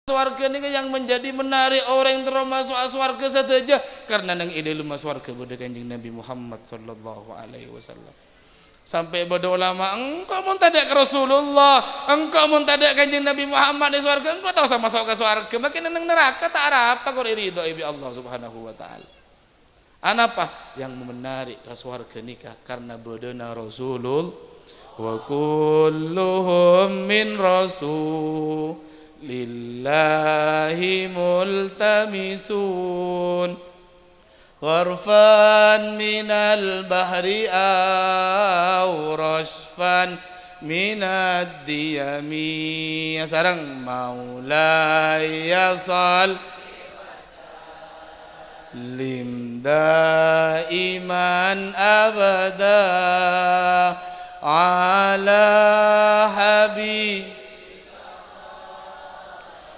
Swarga ini yang menjadi menarik orang yang termasuk swarga saja karena nang ide lumah swarga pada kanjeng Nabi Muhammad sallallahu alaihi wasallam. Sampai pada ulama, engkau mun tadak ke Rasulullah, engkau mun tadak kanjeng Nabi Muhammad di swarga, engkau tahu sama masuk ke swarga, makin nang neraka tak ada apa kau ridho ibi Allah Subhanahu wa taala. Anapa yang menarik ke swarga nikah karena bedana Rasulullah wa kulluhum min rasul lillahi multamisun gharfan minal bahri aw rashfan minad diyami. Sarang maulaya sal lim daiman abada ala habib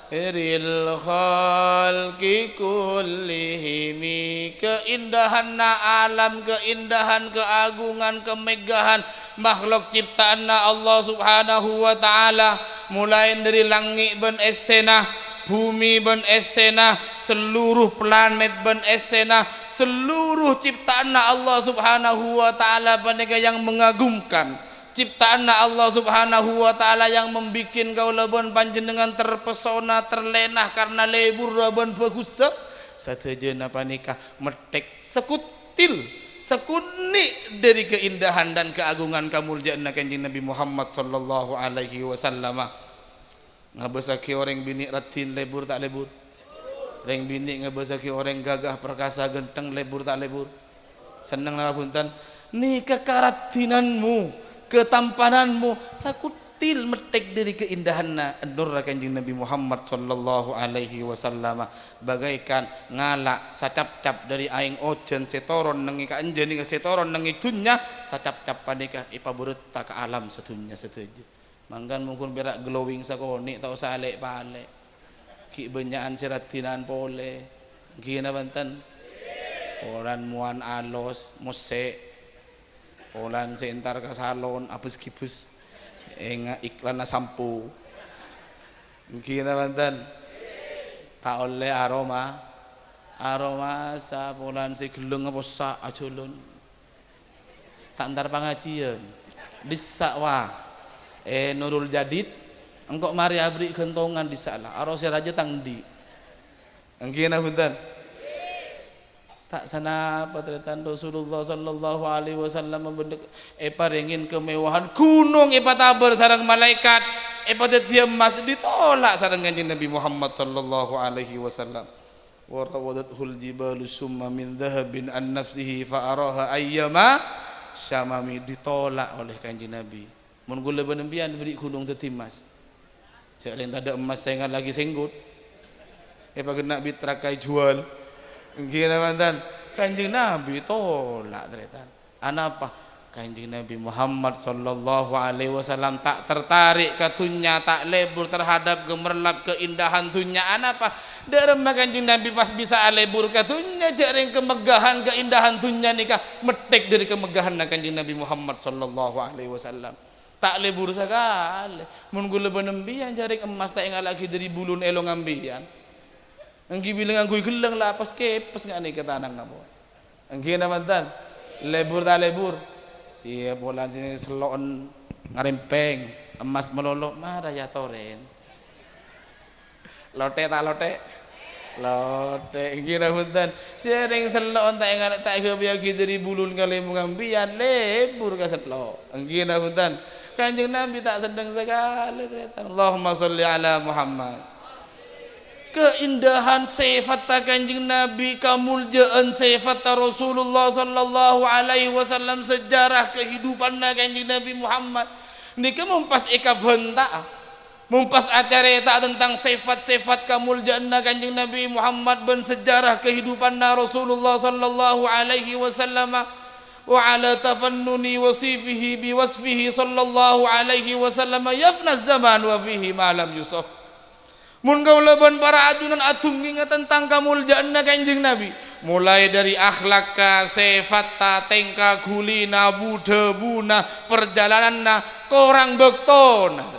Iril khalqi kullihimi. Keindahan alam, keindahan, keagungan, kemegahan makhluk ciptaan Allah Subhanahu wa taala, mulai dari langit ben esena, bumi ben esena, seluruh planet ben esena, seluruh ciptaan Allah Subhanahu wa taala paneka yang mengagumkan. Ciptaan Allah Subhanahu wa taala yang membikin kau lebon panjenengan terpesona, terlenah karena lebur lebon bagus. Sateja napa nikah metek sekutil sekunik dari keindahan dan keagungan kamuliaan kanjeng Nabi Muhammad sallallahu alaihi wasallam. Ngabesaki orang bini ratin lebur tak lebur. Orang bini ngabesaki orang gagah perkasa genteng lebur tak lebur. Seneng lah punten nikah karatinanmu, ketampananmu sakutil metek dari keindahanna nur kanjeng Nabi Muhammad sallallahu alaihi wasallam, bagaikan ngalak sacap-cap dari aing ojen setoron nengi ka anjeun setoron nengi dunya sacap-cap panika ipabureta ka alam sedunya setuju. Mangkan mungkin berak glowing sakoni tau salek palek ki benyaan siratinan pole gina banten polan muan alos mose polan sentar ke salon apes kipus iklan na sampo gina banten tak oleh aroma sa polan si gelung apa sa aculun tak antar pengajian disakwa Nurul Jadid engkau mari abri gentongan disaklah arose raja tangdi gina banten tak sana patritan Rasulullah sallallahu alaihi wasallam paringin kemewahan gunung taber sareng malaikat dia emas ditolak sareng kanjeng Nabi Muhammad sallallahu alaihi wasallam. Wa rawadathul jibalu summa min dhahabin an nafsihi fa araha ayyama syamami, ditolak oleh kanjeng Nabi. Mun gula benembian beri gunung tetimas. Sering tak ada emas saingan lagi senggut. Pagena bitrakai jual. Gila mantan kanjeng Nabi tolak teretan. Anapa kanjeng Nabi Muhammad sallallahu alaihi wasallam tak tertarik ke dunya, tak lebur terhadap gemerlap keindahan dunya. Anapa derem kanjeng Nabi pas bisa lebur ke dunya jaring kemegahan keindahan dunya nikah metek dari kemegahan kanjeng Nabi Muhammad sallallahu alaihi wasallam. Tak lebur sekali. Mun gula benembian jaring emas tak ingat lagi dari bulun elong ambian. Anggi bilang angguy gelang lah pas kepes nggak nih ketanang kamu. Anggi naman tan lebur tak lebur si bolan sini selon ngarempeng emas melolok marah ya toren lote tak lote anggi naman tan sering selon tak ingat tak kebiaki dari bulun kali mengambian lebur ke selok anggi naman tan kanjeng Nabi tak sedang sekali ternyata. Allahumma sholli ala Muhammad. Keindahan sifat kanjeng Nabi, kemuliaan sifat Rasulullah sallallahu alaihi wasallam, sejarah kehidupan kanjeng Nabi Muhammad nika mumpas ikab henta mumpas acara tentang sifat-sifat kemuliaan kanjeng Nabi Muhammad ben sejarah kehidupan Rasulullah sallallahu alaihi wasallam wa ala tafannuni wasifihi biwasfihi sallallahu alaihi wasallam yafna zaman wa fihi ma lam yusaf. Mun gaulaban para ajunan atung ingat tentang kamuliaan kanjeng Nabi, mulai dari akhlak ka sifat ta tengka gulina budebuna perjalananna korang bektona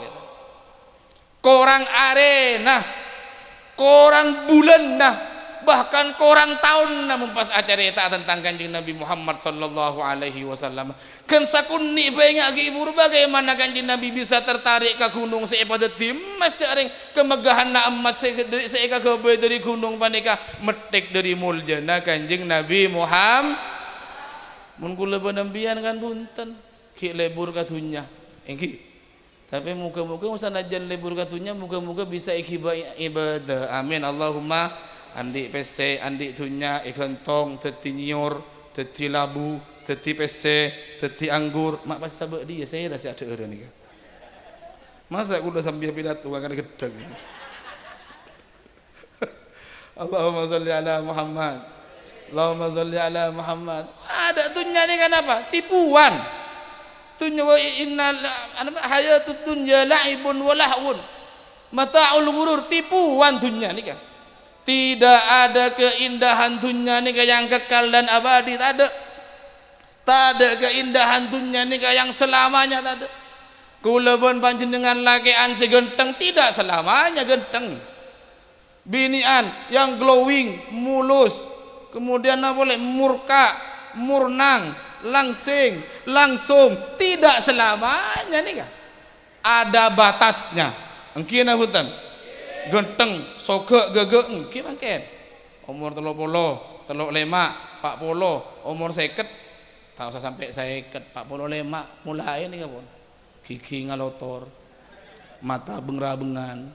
korang arena korang bulan nah, bahkan korang tahun nah mempas acara eta tentang Kanjeng Nabi Muhammad sallallahu alaihi wasallam. Kan sakunni pengen ibu bagaimana Kanjeng Nabi bisa tertarik ke gunung sepada timas caring kemegahan na emas seeka ke dari gunung panika metik dari muljana Kanjeng Nabi Muhammad. Mun kula penampian kan punten ki lebur katunya engki. Tapi muka-muka sanajan lebur katunya muka-muka bisa ibadah. Amin Allahumma. Andi PC, andi tunya ikentong, teti nyor, teti labu, teti PC, teti anggur. Mak pas sabak dia saya dah ada orang ni. Masa aku dah sambil pidato akan gedeg. Allahumma salli ala Muhammad. Allahumma salli ala Muhammad. Ada tunya ni kan apa? Tipuan. Tunya wa innal hayatud dunya la'ibun wa lahwun. Mata'ul ghurur, tipuan tunya ni kan. Tidak ada keindahan dunia ni yang kekal dan abadi, tak ada. Tak ada keindahan dunia ni yang selamanya, tak ada. Kula pun panjenengan lakian si genteng tidak selamanya genteng. Binian yang glowing, mulus, kemudian apa boleh murka, murnang, langsing, langsung, tidak selamanya ni kan. Ada batasnya. Engkina hutan. Genteng, sogek, gegek, engki mangken. Umur 30, 35, 40, umur 50, tak usah sampai 50, 45, mulai ini kapun. Gigi ngalotor, mata bengrabengan,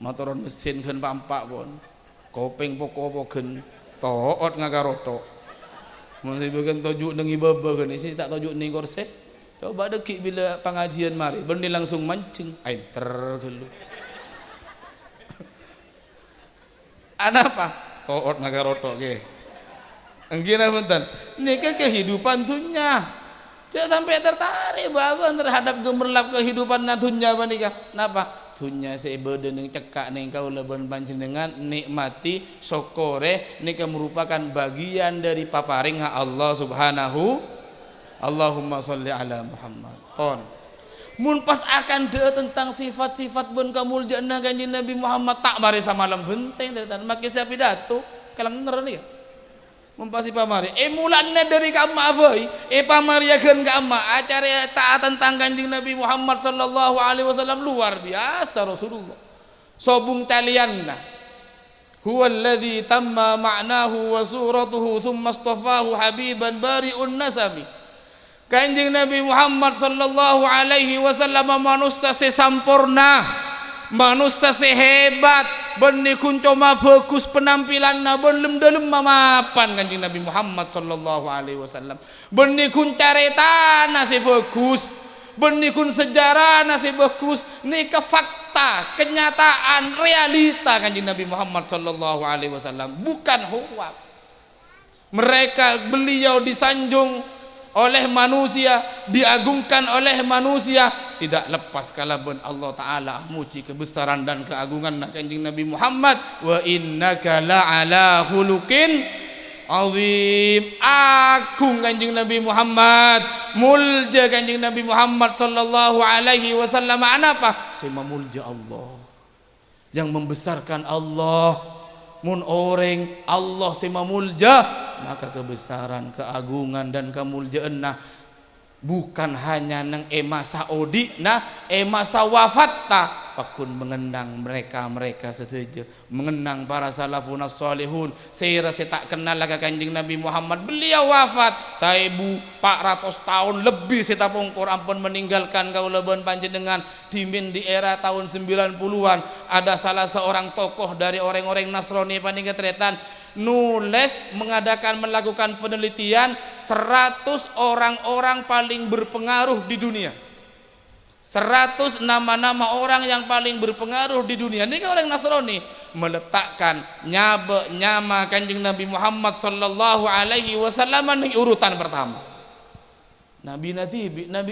motoron mesin keun pampak pun, kopeng poko-poken, toot ngagaroto. Mun bagian tojuk nengi baba keun isi tak tojuk ning korse. Coba dekik bila pengajian mari, benih langsung mancing, aiter gelu. Ada apa? Toot nagaroto ke. Enggina punten. Nika kehidupan dunia. Jangan sampai tertarik bawa terhadap gemerlap kehidupan dunia panika. Napa? Dunia seibede ning cekak ning kaula panjenengan nikmati syukure nika merupakan bagian dari paparing Allah Subhanahu. Allahumma sholli ala Muhammad. Pon. Mun pas akan de tentang sifat-sifat bun kamuljaan Kanjeng Nabi Muhammad tak mari samalam benteng tetan make sia pidato kalenger nih. Mun pasti pamari mulanna dari ka amma abeuy pamariakeun ka amma acara taat tentang Kanjeng Nabi Muhammad sallallahu alaihi wasallam luar biasa Rasulullah. Sobung talianna huwa alladzi tamma ma'nahu wa suratuhu thumma istafahu habiban bari'un nasabi. Kanjeng Nabi Muhammad sallallahu alaihi wasallam manusia sesampurna, manusia sehebat, benih kuncoma bagus penampilanna, belum dalam mapan Kanjeng Nabi Muhammad sallallahu alaihi wasallam. Benih kun caretana se bagus, benih kun sejarah nasi bagus, nika fakta, kenyataan, realita Kanjeng Nabi Muhammad sallallahu alaihi wasallam, bukan hoak. Mereka beliau disanjung oleh manusia, diagungkan oleh manusia, tidak lepas kalaban Allah Ta'ala muji kebesaran dan keagungan Kanjeng Nabi Muhammad. Wa innaka la'ala khuluqin azim. Agung Kanjeng Nabi Muhammad, mulja Kanjeng Nabi Muhammad sallallahu alaihi wasallam. Apa? Sema mulja Allah, yang membesarkan Allah. Mun orang Allah sema mulja, maka kebesaran, keagungan dan kemuljaan bukan hanya nang masa odi masa wafatta pakun mengenang mereka setuju, mengenang para salafun salihun. Saya rasa tak kenal lagi Kanjeng Nabi Muhammad, beliau wafat 1400 tahun lebih kita pungkur ampun meninggalkan kaula panjenengan dimin di era tahun 90-an. Ada salah seorang tokoh dari orang-orang Nasrani panika tretan nulis melakukan penelitian 100 orang-orang paling berpengaruh di dunia. 100 nama-nama orang yang paling berpengaruh di dunia. Ini kan orang Nasrani meletakkan nyama Kanjeng Nabi Muhammad sallallahu alaihi wasallam di urutan pertama. Nabi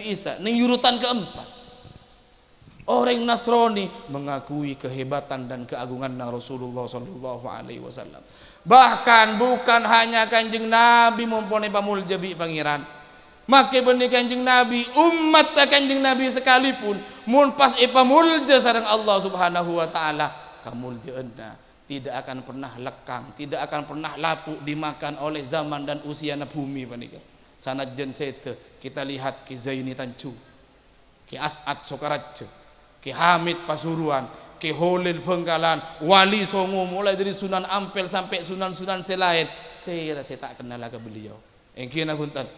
Isa di urutan keempat. Orang Nasrani mengakui kehebatan dan keagungan Rasulullah sallallahu alaihi wasallam. Bahkan bukan hanya Kanjeng Nabi mumpuni pamulja bi pangeran. Maka benih Kanjeng Nabi, umat Kanjeng Nabi sekalipun mun pas ipamulja sareng Allah Subhanahu wa taala kamuljaanna tidak akan pernah lekang, tidak akan pernah lapuk dimakan oleh zaman dan usia na bumi panika. Sanajan sete kita lihat Ki Zaini Tancu, Ki As'ad Sokaraja, Ki Hamid Pasuruan, Ki Holil Bengkalan, Wali Songo mulai dari Sunan Ampel sampai Sunan-Sunan selain. Saya tak kenal lagi beliau. Engkina punten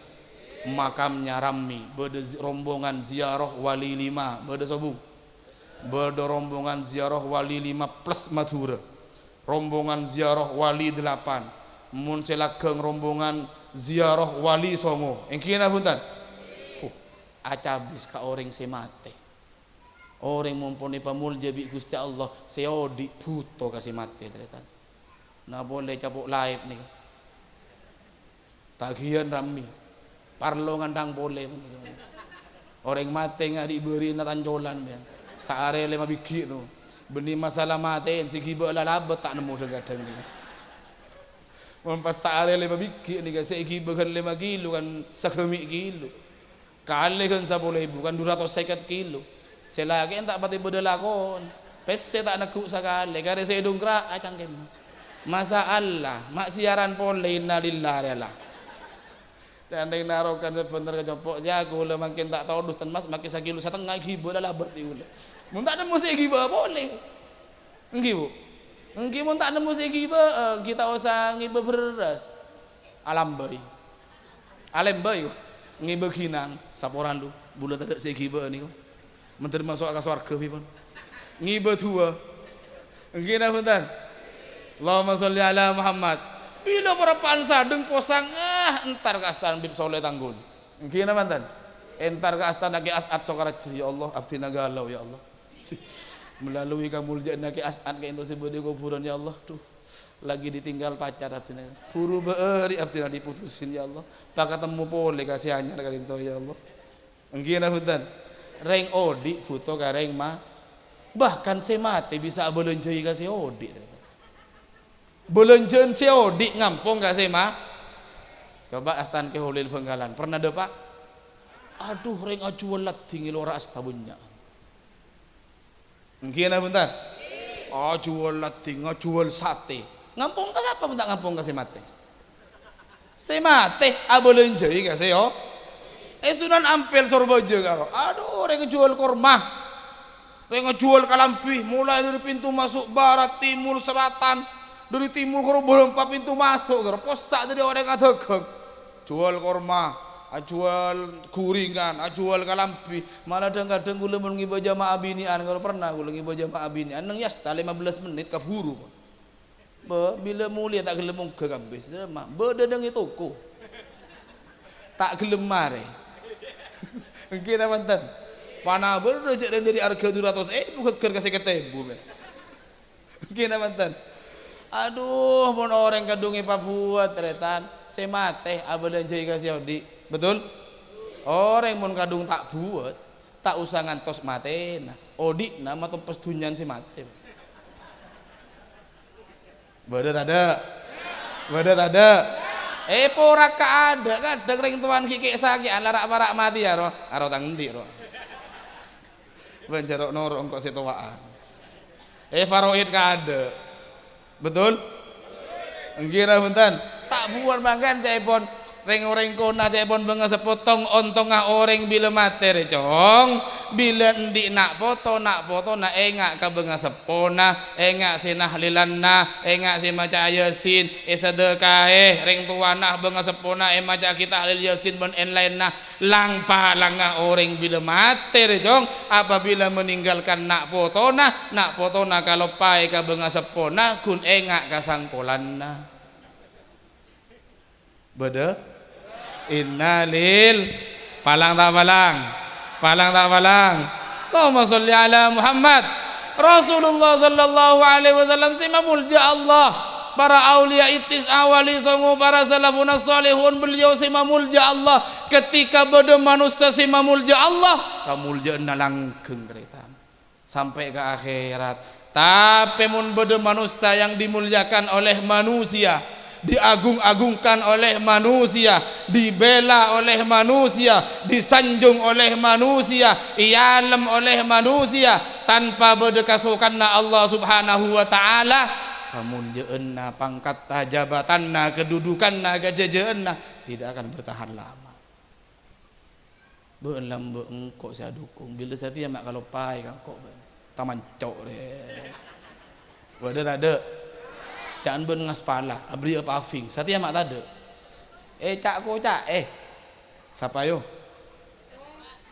makamnya rami, beda rombongan ziarah wali 5, beda sobung, beda rombongan ziarah wali 5 plus Madura, rombongan ziarah wali 8, mun selageng rombongan ziarah wali songo. Engkina punten acabis ka orang semate, orang mumpuni pamulja bi Gusti Allah seodi buto kasih mate ternyata. Nah boleh capuk live nih tagihan rami parlongan dang boleh orang mate nggak diberi na tanjolan ya saare 5 biji tu benih masalah mateen si giba lalabet tak nemu kadang ni pas saare 5 biji ni kasi giba kan 5 kilo kan 1 kilo kali kan 10.000 kan 250 kilo selagi tak pati bedalakon pesse tak nakuk sakali kare saya dongkrak acang kem masalah mak siaran pole innalillahi lah. Dan yang narokan sebentar ke copok jago lah makin tak tahu dus mas makin 1,5 kilo giba dah labat di ula. Mun tak nemu se giba boleh. Engki Bu. Engki mun tak nemu se giba kita usah ngiba beras. Alam bayi. Alam bayi. Ngiba kinang saporan lu. Bulat ada se giba niku. Menteri masuk ke surga pipun. Ngiba tua. Engki na punten. Allahumma sholli ala Muhammad. Bila berapaan sadeng posang entar ke astana bib soleh tanggul. Gimana mantan? Entar ke astana Ki As'ad Sokaraja. Ya Allah abdi nagalau ya Allah. Melalui kamulja Ki As'ad ke ento sebede kuburan ya Allah. Tuh lagi ditinggal pacar abdi nagalau. Buru beuri abdi diputusin ya Allah. Tak ketemu pole kasih anyar kali ento ya Allah. Gimana mantan? Reng odi buto ka reng mah. Bahkan semate bisa belenjai kasih odi. Belenjen si odi ngampung gak sih mah? Coba astan ke Holil Bengkalan pernah ada pak? Aduh reng ajual tinggi lora astabunya. Mungkin apa bentar? Ajual tinggi ajual sate. Ngampung ke siapa bentar ngampung ke semate? Semate abelenjai gak sih yo? Sunan Ampel Sorbojo karo. Aduh reng jual korma. Reng jual kalampi mulai dari pintu masuk barat, timur, selatan. Dari timur ke belum pintu masuk ke posak dari orang kadegeng jual korma jual kuringan jual kalampi malah kadang-kadang gula mengiba jamaah binian kalau pernah gula ngiba jamaah binian nang yasta 15 menit kaburu bila mulia tak gelem muga kabeh mah bededeng itu toko tak gelem mare nggih manten panah berrejek dari harga 200 bukan kasih ketebu nggih manten. Aduh, mon orang kadungi Papua teretan, semate abadan jai kasih odi, betul? Orang mon kadung tak buat, tak usah ngantos mate, nah, odi nama tuh pestunyan si mate. Bedet ada, porak ada, kadang ring tuan kiki sakit, larak parak mati ya roh, aro tangdi roh. Banjarok norong kok situaan. Faroid ada. Betul? Ngira bentan tak buat makan caipon reng-reng kona caipon benga sepotong ontongah orang bila materi cong bila ndi nak foto na engak ka benga sepona engak sinah lilanna engak si maca yasin sedekah reng tuanah benga sepona maca kita halil yasin ben lain nah langpa langah orang bila materi cong apabila meninggalkan nak foto na kalau pai ka benga sepona kun engak ka sangkolanna beda innalil palang tak palang Allahumma sholli ala Muhammad Rasulullah sallallahu alaihi wasallam si mamulja Allah para aulia itis awali songo para salafun salihun beliau si mamulja Allah ketika beda manusia si mamulja Allah kamulja langgeng cerita sampai ke akhirat tapi mun beda manusia yang dimuliakan oleh manusia diagung-agungkan oleh manusia, dibela oleh manusia, disanjung oleh manusia, ialem oleh manusia tanpa berdekasukanna Allah Subhanahu wa taala kamunjeunna, pangkatta, jabatanna, kedudukanna, gajejeunna tidak akan bertahan lama. Beun lambe engkau saya dukung. Bila saya mak kalau pai kan kok taman cok deh. Wadah tak ada. Jangan ben ngas pala, abri apa afing. Saya mak tak ada. Cak ko cak, siapa yo?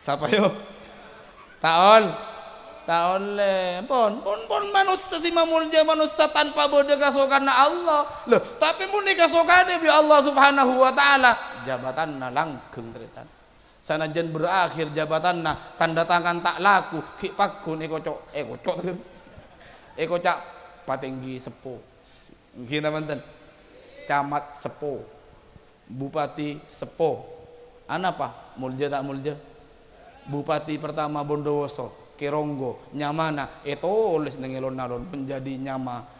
Siapa yo? Taol le, pon manusia si mamulja manusia tanpa bode kasokan Allah. Loh, tapi mun dikasokan bi Allah Subhanahu wa taala, jabatanna langgeng teritan. Sanajan berakhir jabatanna, tanda tangan tak laku, ki pakun ekocak patinggi sepo. Gina manten. Camat sepo. Bupati sepo. Anapa? Mulja tak mulja? Bupati pertama Bondowoso, Kironggo, Nyamana, tulis nengelon nalon menjadi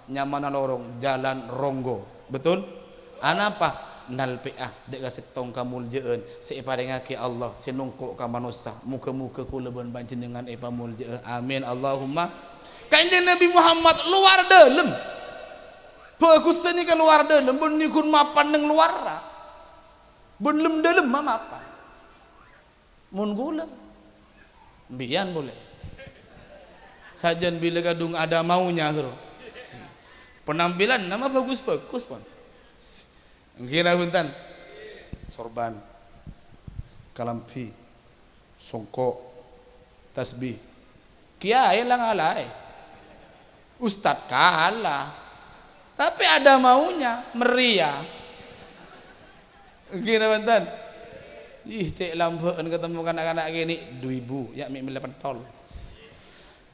nyamana lorong jalan Ronggo. Betul? Anapa? Nalpiah dek kasitong kamuljeun seiparengake Allah sinungko ka manusia muka-muka kula ben panjenengan pamuljeun. Amin Allahumma. Kanjeng Nabi Muhammad luar dalam. Bagus ni ke luar dalam ben nikun mapan nang luar. Ben lem dalam mapan. Mun gula bian boleh. Sajan bila kadung ada maunya hero. Penampilan nama bagus-bagus pun. Gina buntan sorban kalampi songkok tasbih kiai lang alai ustad kalah tapi ada maunya meriah. Gina buntan cek lampuan ketemu anak-anak gini 2.000 ya mi 8 tol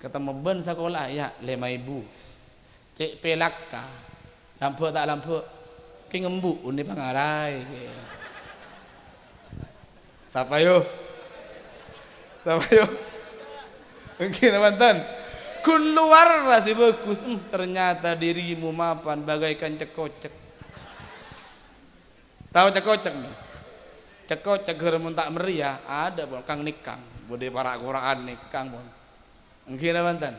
ketemu ben sekolah ya 5.000 cek pelak ka lampu tak lampu ngembu ini pangarai. Siapa yo? Mungkin mantan. Kun luar rasi bagus. Ternyata dirimu mapan bagaikan cekocek. Tahu cekocek nih? Cekocek geremun tak meriah. Ada pun kang nikang. Bude para Quran nikang pun. Mungkin mantan.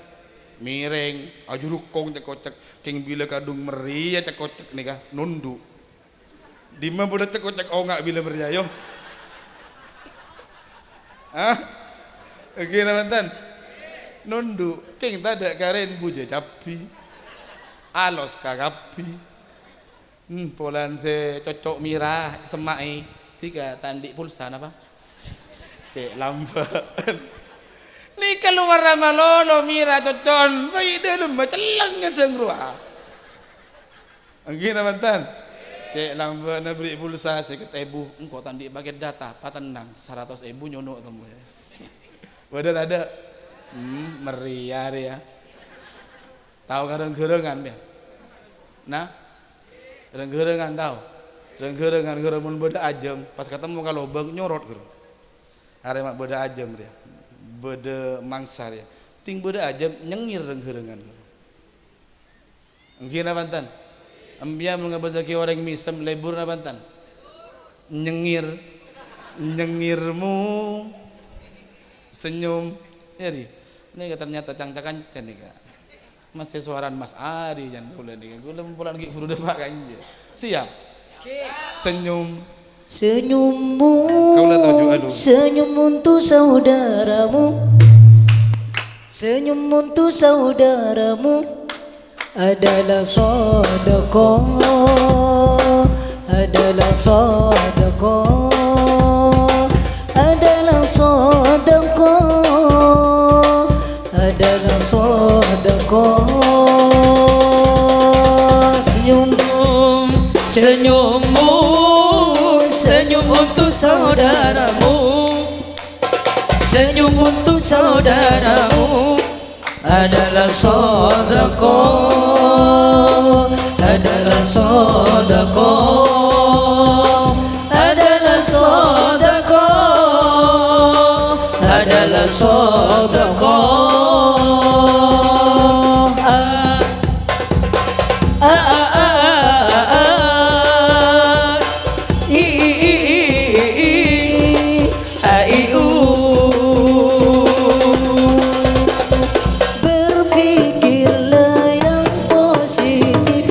Miring, ajurukong cekocek, king bila kadung meriah cekocek nih kah, nundu. Di mana boleh cekocek nggak bila meriah yo? Gimana mantan? Nundu, king tada karen buje capi, alos kagapi, polan se cocok mirah semai, 3 tandik pulsa apa? Cek lamban. Ni keluar ramalolo mira cocon bayi dalam macelangnya jengruah. Angin mantan. Cek lambat na beri pulsa seket ibu engkau tandi pakai data patenang 100.000 nyono temu. Wadah ada. Meriah ya. Tahu kadang-gerengan ya. Nah. Kadang-gerengan tahu. Kadang-gerengan geremun beda ajem pas ketemu kalau bang nyorot gero. Are mak beda ajem dia. Beda mangsar ya ting beda aja nyengir renggerengan ngina pantan ambia mengabasa ki orang misem lebur na pantan nyengirmu senyum ya di ini ternyata cangcakan nih kak masih suaran Mas Ari jangan kula nih kula pulang ki kudu depak kanje siap senyummu senyum untuk saudaramu senyum untuk saudaramu adalah sedekah adalah sedekah adalah sedekah adalah sedekah senyummu senyum untuk saudaramu senyum untuk saudaramu adalah sedekah adalah sedekah adalah sedekah adalah sedekah berpikirlah yang positif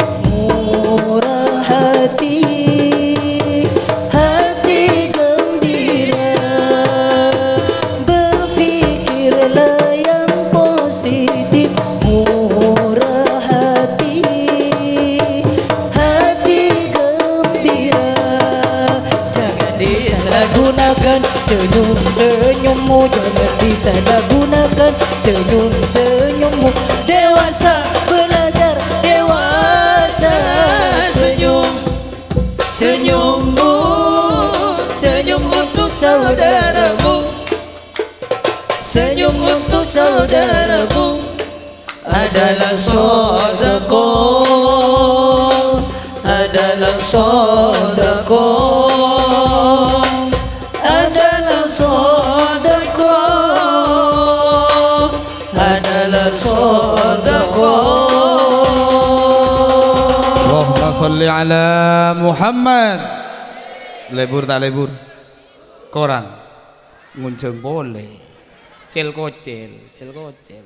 Senyum-senyummu jangan disalahgunakan. Senyum-senyummu dewasa belajar dewasa. Senyummu, senyum untuk saudaramu, senyum untuk saudaramu adalah sedekah, adalah sedekah, adalah sedekah, adalah sedekah. Allahumma sholli ala Muhammad. Lebur tak lebur? Korang ngunceng boleh. Cel kocel.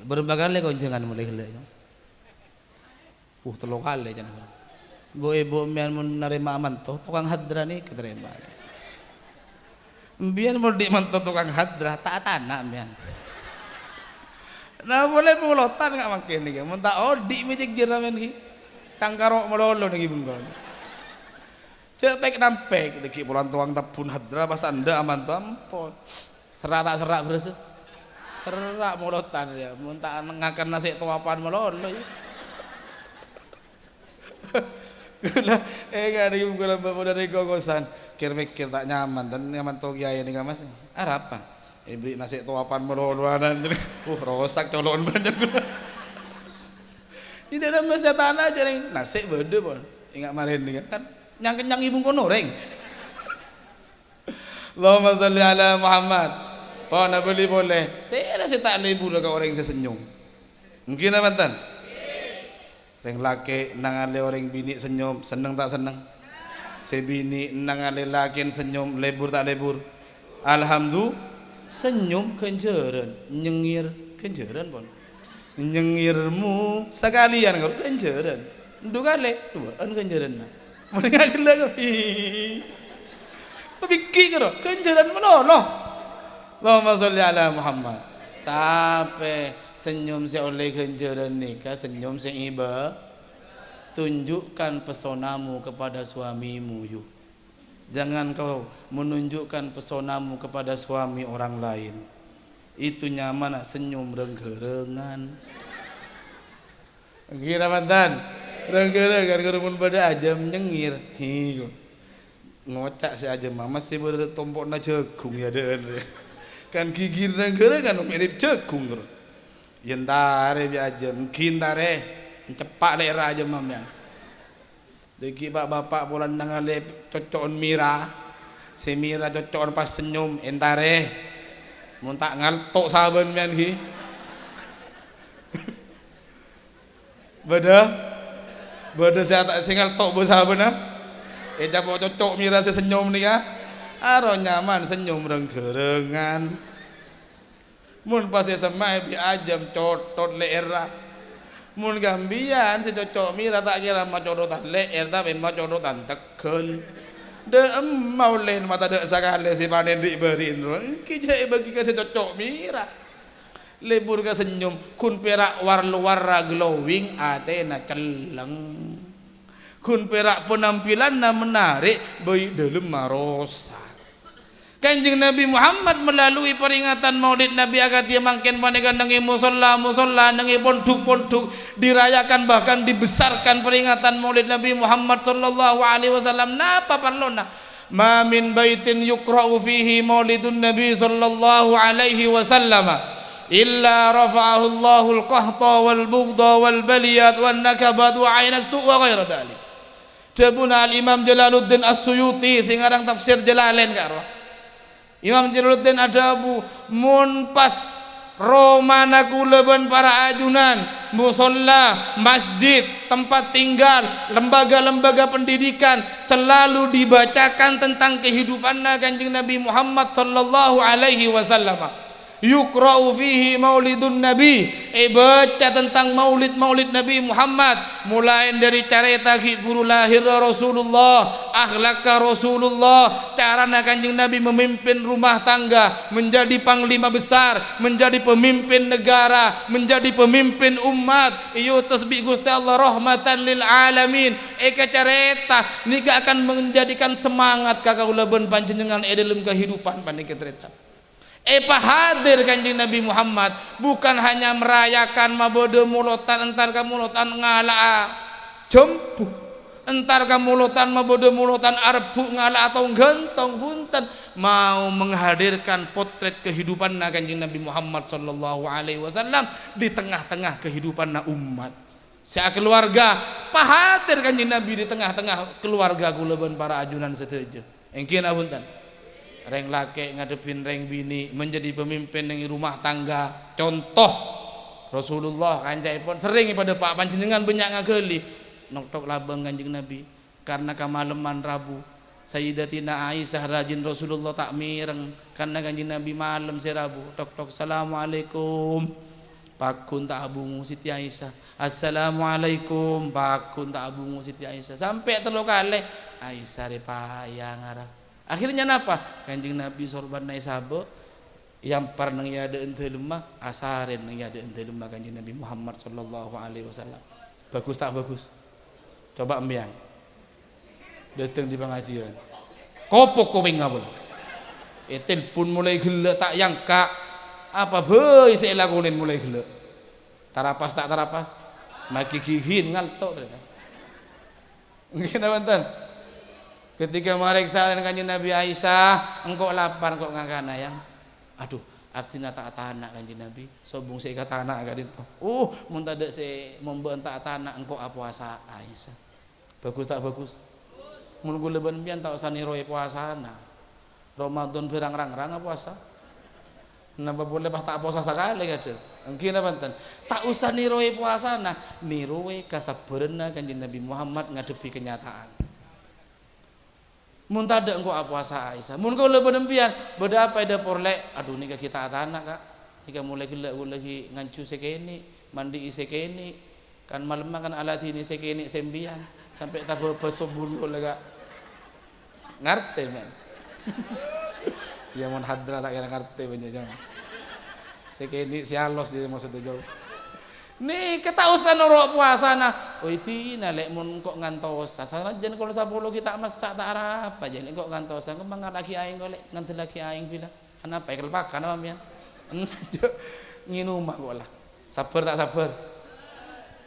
Berapa kali koncengan mulai hele. Telung kali jangan. Ibu mian menerima amanto tukang hadra nih keterima. Biar mau dimanto tukang hadra tak tanah mian. Nah boleh pulotan nggak makin nih, mau tak odi mejek jeramen nih, tangkarok melolo nih bungkon. Cepek nampek, deki pulang tuang tapun hadra pas tanda amanto ampun. Serak tak serak berasa. Serak mulotan ya, mau tak ngakan nasi tuapan melolo ya. Gula, kan ibu gula bapak dari gogosan, mikir tak nyaman dan nyaman tuh kiai nih mas. Apa? Beli nasi tuapan meloluan, rosak colon banyak gula. Ini ada masih tanah aja nih, nasi bede pun, ingat marin nih kan, nyang ibu konoreng. Allahumma sholli ala Muhammad. Oh, nak beli boleh. Saya rasa tak lebu lah orang yang senyum. Mungkin apa tan? Orang laki nangale orang bini senyum, seneng tak seneng? Sebini nangale laki senyum, lebur tak lebur? Alhamdulillah, senyum kenjeran, nyengir kenjeran pun. Nyengirmu sekalian kau kenjeran. Dua kali, duaan kenjeran nah. Mereka kena kau. Pikir kau kenjeran menolong. Allahumma sholli ala Muhammad. Tapi senyum saya oleh kenjeran nikah, senyum saya iba. Tunjukkan pesonamu kepada suamimu yuk. Jangan kau menunjukkan pesonamu kepada suami orang lain. Itu nyaman senyum renggerengan. Kira mantan renggerengan kerumun pada ajam nyengir. Hiyo. Ngocak si ajam mama sih bertompok na jagung ya deh. Kan gigi renggerengan mirip jagung terus. Yentare bi ajam kintare cepak le raja mamnya. Deki bapak bulan nangale cocokon mira. Si mira cocokon pas senyum entare. Mun tak ngaltok saben mian ki. Beda saya tak singal tok bo saben ah. Japo cocok mira senyum nih ah. Aro nyaman senyum renggerengan. Mun pas SMA bi ajam cotot leera. Mun gambian si cocok mira tak kira ma codotan leer tapi ma codotan tekel. De mau len mata de sakale si panen diberin. Kijai bagi ke si cocok mira. Lebur ke senyum kun perak warna glowing atena celeng. Kun perak penampilanna menarik bayi dalam marosa. Kanjeng Nabi Muhammad melalui peringatan Maulid Nabi agak dia makin panegan nengi musola nengi ponduk dirayakan bahkan dibesarkan peringatan Maulid Nabi Muhammad sallallahu alaihi wasallam. Napa parlona? Ma min baitin yukra'u fihi Maulidun Nabi sallallahu alaihi wasallam illa rafa'ahu Allahul qahta wal bughda wal baliyat wan nakabat wa 'ainas su' wa ghaira dzalik. Dabuna al Imam Jalaluddin As-Suyuti sing aran tafsir Jalalain karo Imam Jalaluddin ada bu mun pas romana kuleban para ajunan musola masjid tempat tinggal lembaga-lembaga pendidikan selalu dibacakan tentang kehidupan Kanjeng Nabi Muhammad sallallahu alaihi wasallam. yukra'u fihi maulidun nabi, baca tentang maulid Nabi Muhammad, mulai dari carita guru lahir Rasulullah, akhlakka Rasulullah, cara Kanjeng Nabi memimpin rumah tangga, menjadi panglima besar, menjadi pemimpin negara, menjadi pemimpin umat, yutus bi Gusti Allah rahmatan lil alamin. Eka carita nika akan menjadikan semangat kakaulaban panjenengan dalam kehidupan panika cerita. Hadir Kanjeng Nabi Muhammad bukan hanya merayakan mabodo mulotan entar kamulutan ngala jempu, entar kamulutan mabodo mulotan arbu ngala atau gentong punten, mau menghadirkan potret kehidupan Kanjeng Nabi Muhammad sallallahu alaihi wasallam di tengah-tengah kehidupan umat. Sia keluarga pahadir Kanjeng Nabi di tengah-tengah keluarga kulaban para ajunan setuju. Engkin apunten. Reng laki ngadepin reng bini, menjadi pemimpin yang rumah tangga. Contoh Rasulullah kancaipun sering pada Pak panjenengan banyak ngageli noktok labang Kanjeng Nabi karena kamaleman Rabu. Sayyidatina Aisyah rajin Rasulullah tak mireng karena Kanjeng Nabi malam si Rabu tok assalamualaikum pakun tak abungu Siti Aisyah, assalamualaikum pakun tak abungu Siti Aisyah, sampai telu kali Aisyah repaya ngarah. Akhirnya napa? Kanjeng Nabi sorban naik sabo yang pernah yada ente lemah asarin nang yada ente lemah Kanjeng Nabi Muhammad sallallahu alaihi wasallam. Bagus tak bagus? Coba ambiang. Datang di pengajian. Kopok kopeng ngapun. Telepon mulai gelek tak yangka. Apa boy saya lakonin mulai gelek. Tarapas tak tarapas. Maki gihin ngaltok ternyata. Nggih nonton. Ketika mereka dengan Kanjeng Nabi Aisyah, engkau lapar engkau ngakana yang, aduh, abdi tak anak Kanjeng Nabi, sobung saya kata anak agak itu, mun tak ada saya membentak anak engkau puasa Aisyah, bagus tak bagus, mun gue leban pian tak usah niroi puasa na, Ramadan berang-rang puasa, napa boleh pas tak puasa sekali kada, engkin apa enten, tak usah niroi puasa na, niroi kasabarna Kanjeng Nabi Muhammad ngadepi kenyataan. Mun tada engkau puasa Aisyah, mun kau lebih nempian, beda apa ada porlek, aduh nika kita anak kak, nika mulai gelak lagi ngancu sekeni, mandi sekeni, kan malam kan alat ini sekeni sembian, sampai tak bersobun lega, ngerti men, ya mun hadra tak kira ngerti banyak jangan, sekeni sialos jadi maksudnya jauh. Nih kita usah norok puasa nah, oh itu nalek mun kok ngantos, salah jen kalau 10 kita masak tak arah apa jen kok ngantos, kau mangat laki aing golek nganti laki aing bila, kenapa ikel pakan apa mian, nginumah bola, sabar tak sabar,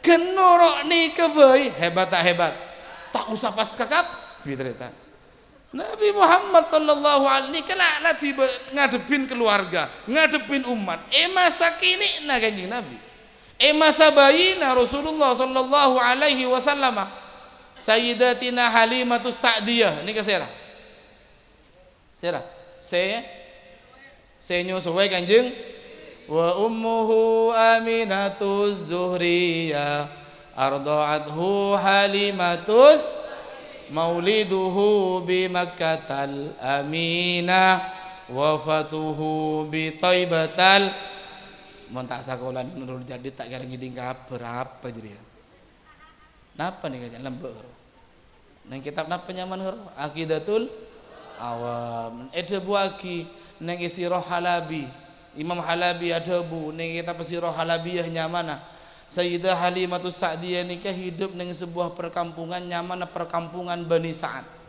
kenorok nih kebay hebat tak hebat, tak usah pas kakap, bitreta. Nabi Muhammad sallallahu alaihi wasallam latih ngadepin keluarga, ngadepin umat, masa kini nah Kanjeng Nabi. Masa bayina Rasulullah sallallahu alaihi wasallam Sayyidatina Halimatus Sa'diyah ini kesera saya nyusuai Kanjeng wa ummuhu Aminatuz Zuhriyah arda'athu Halimatus mauliduhu bi Makkatal Aminah wafatuhu bi Thaibatal mun tak sekolah nurul jadi tak kira ngiding berapa jadi ya. Napa nih kajian lembur. Nang kitab napa nyaman hur? Aqidatul Awam. Ada buaki nang Sirah Halabi. Imam Halabi ada bu nang kitab Sirah Halabiyah nyamana. Sayyidah Halimatus Sa'diyah nikah hidup nang sebuah perkampungan nyamana perkampungan Bani Sa'ad.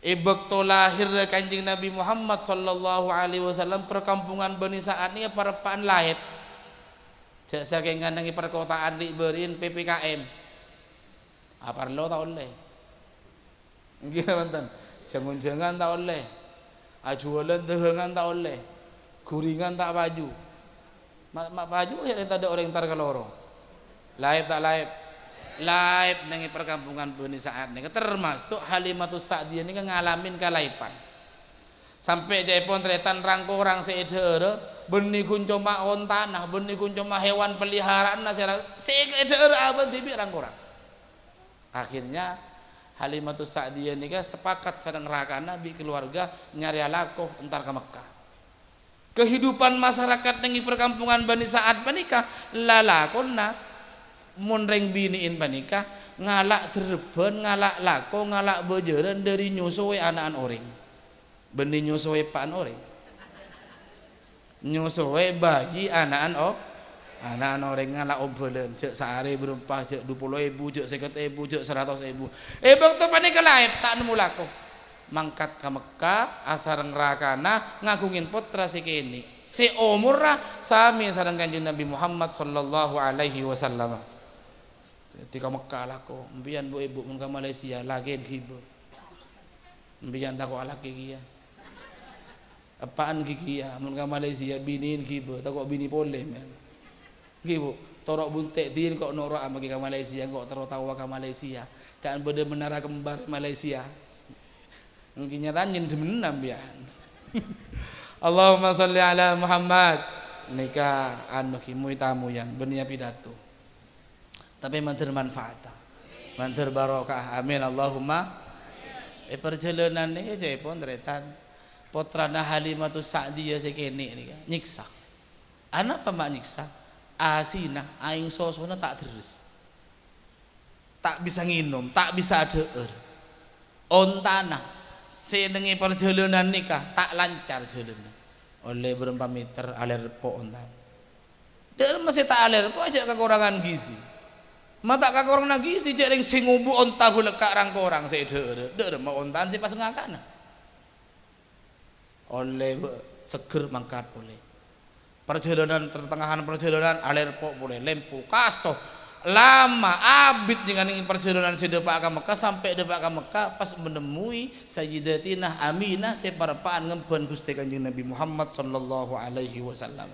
Ibekto lahir Kanjeng Nabi Muhammad sallallahu alaihi wasallam perkampungan Bani Sa'ad ini perpaan lahir. Cek saking ngandangi perkotaan di berin PPKM. Apa lo tak oleh? Nggih mantan. Jangan-jangan tak oleh. Ajualan dehengan tak oleh. Guringan tak baju. Mak baju ya ada orang tar kaloro. Laib tak laib. Laib nengi perkampungan Bani Sa'ad nih termasuk Halimatus Sa'diyah ini ngalamin kalaipan sampai jaipun tretan rangko orang seedere benih kuncoma on tanah benih kuncoma hewan peliharaan nasira seedere abang tibi rangko orang akhirnya Halimatus Sa'diyah ini sepakat sedang neraka Nabi keluarga nyari alakoh entar ke Mekah kehidupan masyarakat nengi perkampungan Bani Sa'ad panika lalakonna mun reng biniin panika ngalak terben ngalak lako ngalak bejeran dari nyusuwe anak-anak orang benih nyusuwe paan orang nyusuwe bayi anak-anak orang ngalak obrolan cek sehari berempah cek 20.000 cek 50.000 cek 100.000 bang tu panika laib tak nemu lako mangkat ke Mekah asar ngerakana ngagungin putra sekini si umurra sami sareng Kanjeng Nabi Muhammad sallallahu alaihi wasallam ketika Mekah lako mbiyan bu ibu mun ka Malaysia lagi gibo mbiyan tako alaki kia apaan gigia mun ka Malaysia biniin gibo tako bini pole men gibo torok buntek din kok norak amagi ka Malaysia kok tawa ka Malaysia jangan beda menara kembar Malaysia mungkin nyatanyin demenan bian Allahumma salli ala Muhammad nikah anu kimui tamu yang benia pidato tapi mantir manfaat mantir barokah amin Allahumma perjalanan ini aja pun teretan potrana Halimatus Sa'diyah sekene nih nyiksa anak pemak nyiksa asina aing sosona tak terus tak bisa nginum tak bisa deer ontana senengi perjalanan nikah tak lancar jalan oleh berapa meter alerpo ontan dan masih tak alerpo aja kekurangan gizi mata kekurangan gizi jadi sing ngubu onta hulekak rang korang saya der mau ontan sih pas ngakana oleh seger mangkat oleh perjalanan tertengahan perjalanan alerpo boleh lempu kaso lama abid dengan perjalanan si depak ke Mekah sampai depak ke Mekah pas menemui Sayyidatina Aminah separapaan ngemban Gusti Kanjeng Nabi Muhammad sallallahu alaihi wasallam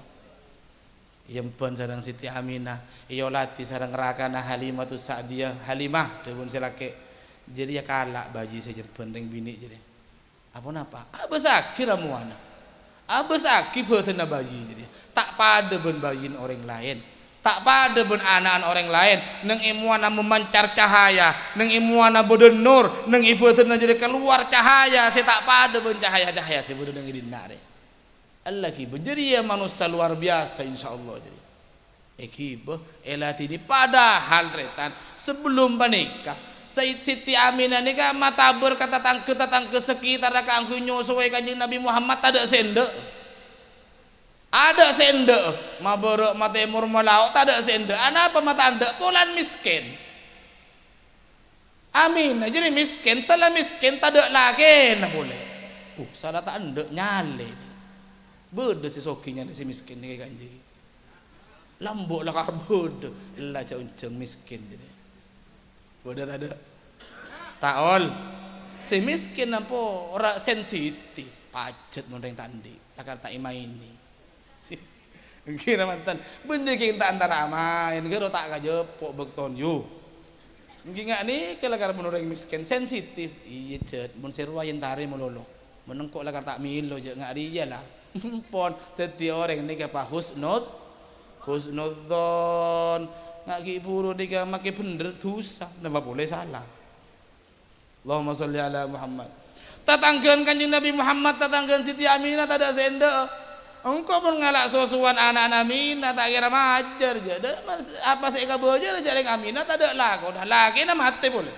yang pun sareng Siti Aminah iya lati sareng rakana Halimatus Sa'diyah Halimah dewun selake jadi ya kalak bayi saya bendeng bini jadi apa abes akhir amuana abes akhir beutena bayi jadi tak pada ben bayin orang lain tak pada ben anak orang lain neng imuana memancar cahaya neng imuana bodo nur neng ibu tena jadi keluar cahaya saya tak pada ben cahaya saya bodo neng idina deh Allah kibo jadi ya manusia luar biasa insyaallah jadi kibo elat ini padahal retan sebelum menikah Sayyid Siti Aminah nikah mata berkata tangke sekitar kangku nyusuai Kanjeng Nabi Muhammad ada sendok ada sende maborok matemur malau tak ada sende anak apa mata anda pulan miskin amin jadi miskin salah miskin tak ada lagi nak boleh salah tak anda nyale beda si sokinya si miskin ni kanji lambok lah karbod lah jauh miskin jadi beda tak ada taol si miskin apa orang sensitif pacet mending tandi lakar tak ini kira mantan benda kita antara main kira tak kajepok bekton yu mungkin nggak nih kalau karena menurut miskin sensitif iya cet mun serwa yang tari melolo menengkok lah tak milo je nggak dia lah pon teti orang ini apa husnudon nggak kiburu dia makai bener dosa nama boleh salah Allahumma sholli ala Muhammad tatanggan Kanjeng Nabi Muhammad tatanggan Siti Aminah tak ada senda engkau pun ngalak sosuan anak-anak Aminah tak kira majar je apa saya kabojar jaring Aminah tak ada lah kau dah lagi nak mati boleh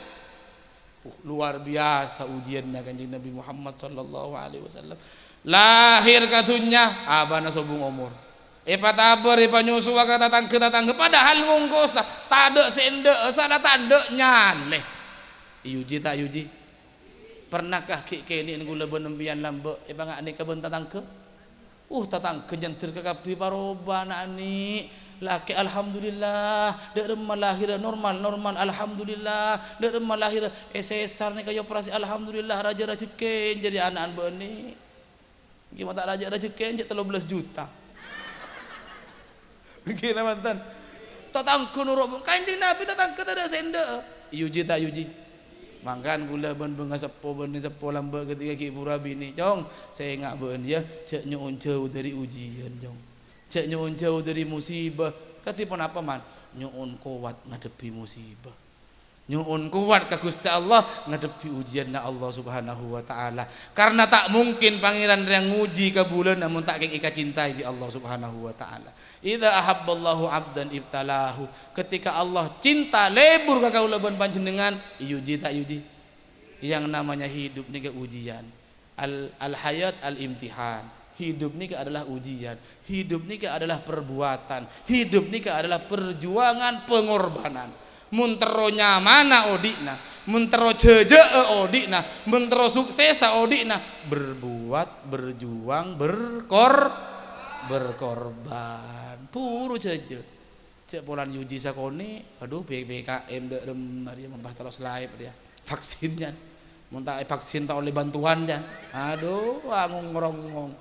luar biasa ujiannya Kanjeng Nabi Muhammad sallallahu alaihi wasallam lahir katunya abana sobung umur pataber nyusua kata tangke padahal ngungkus tak ada sende sana tak ada nyale yuji tak yuji pernahkah kini gula benembian lambe ngak ni kebun tatangke tatang kenyentir ke kapi paroba nani laki alhamdulillah dek remah lahir normal alhamdulillah dek remah lahir sesar ni kaya operasi alhamdulillah raja rajekin jadi anak bani gimana tak raja rajekin je 13 juta gimana mantan tatang kunuruk Kanjeng Nabi tatang kata ada senda yuji tak yuji mangkan gula ben benga sepo lamba ketika ki ibu rabi ni jong saya ngak ben ya cek nyuun jauh dari ujian jong cek nyuun jauh dari musibah katipun apa man nyuun kuat ngadepi musibah nyuun kuat ke Gusti Allah ngadepi ujian Allah Subhanahu wa taala. Karena tak mungkin pangeran yang nguji ka bulan namun tak ika cintai bi Allah Subhanahu wa taala. Idza ahabballahu 'abdan ibtalahu. Ketika Allah cinta lebur ka kaula ban panjenengan, yuji tak yuji. Yang namanya hidup ni ke ujian. Al hayat al imtihan. Hidup ni ke adalah ujian. Hidup ni ke adalah perbuatan. Hidup ni ke adalah perjuangan, pengorbanan. Muntero nyamana odikna, muntero jeje odikna, muntero suksesa odikna, berbuat, berjuang, berkorban, puru jeje. Cek polan yuji sakoni, aduh PPKM dek dia membah terus live dia, vaksinnya, muntah vaksin tak oleh bantuan jan, aduh ngong,